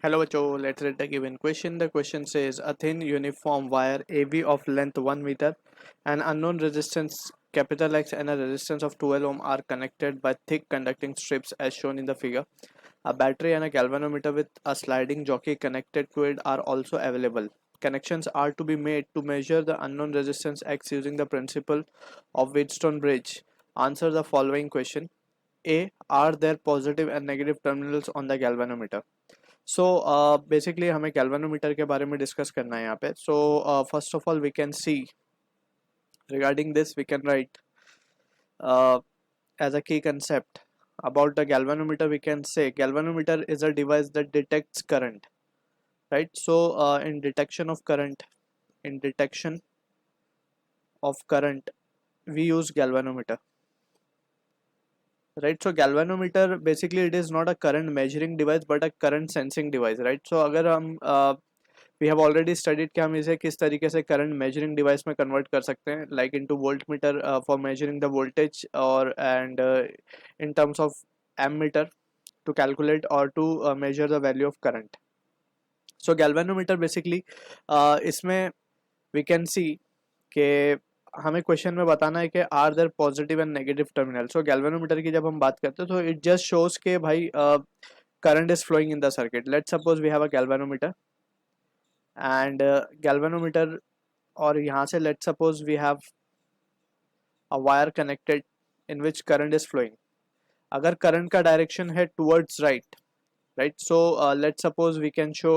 Hello बच्चों, let's read the given question. The question says a thin uniform wire AB of length 1 meter, an unknown resistance capital X and a resistance of 12 ohm are connected by thick conducting strips as shown in the figure. A battery and a galvanometer with a sliding jockey connected to it are also available. Connections are to be made to measure the unknown resistance X using the principle of Wheatstone bridge. Answer the following question. A. Are there positive and negative terminals on the galvanometer? So basically हमें galvanometer के बारे में discuss करना है यहाँ पे. So first of all we can see regarding this we can write as a key concept about the galvanometer. We can say galvanometer is a device that detects current, right? So in detection of current we use galvanometer, right? So galvanometer basically it is not a current measuring device but a current sensing device, right? So अगर हम we have already studied कि हम इसे किस तरीके से current measuring device में convert कर सकते हैं, like into voltmeter for measuring the voltage और and in terms of ammeter to calculate और to measure the value of current. So galvanometer basically इसमें वी कैन सी कि हमें question में बताना है कि are there positive and negative terminal. So galvanometer की जब हम बात करते हैं तो इट जस्ट शोज के भाई current is flowing in the circuit. Let's suppose we have a galvanometer and galvanometer, और यहाँ से let's suppose we have a wire connected in which current is flowing. अगर current का direction है towards right, so let's suppose we can show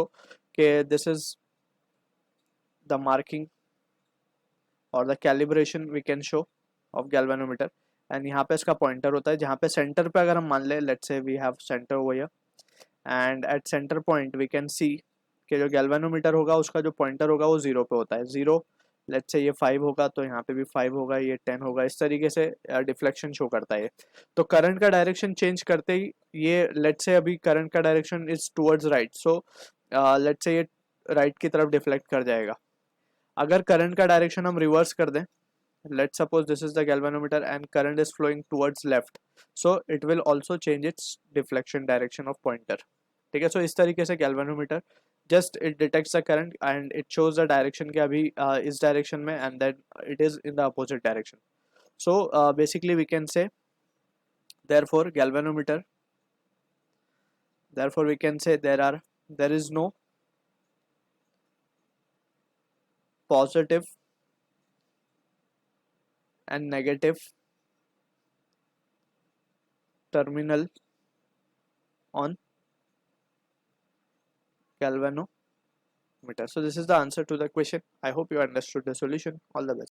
कि this is the marking or the calibration we can show of galvanometer, and यहाँ पे इसका pointer होता है जहाँ पे center पे अगर हम मान ले, let's say we have center over here and at center point we can see कि जो गैल्वेनोमीटर होगा उसका जो पॉइंटर होगा वो जीरो पे होता है. जीरो लेट्स से ये 5 होगा तो यहाँ पे भी 5 होगा, ये 10 होगा, इस तरीके से डिफ्लेक्शन शो करता है. तो करंट का डायरेक्शन चेंज करते ही ये लेट्स से अभी करंट का direction is towards right, so let's say ये राइट की तरफ डिफ्लेक्ट कर जाएगा. अगर करंट का डायरेक्शन हम रिवर्स कर दें, let's suppose this is the galvanometer and current is flowing towards left, so it will also change its deflection direction of pointer. ठीक है. सो इस तरीके से galvanometer just it detects the current and it shows the direction कि अभी इस direction में and then it is in the opposite direction. So basically we can say therefore we can say there is no positive and negative terminal on galvanometer. So this is the answer to the question. I hope you understood the solution. All the best.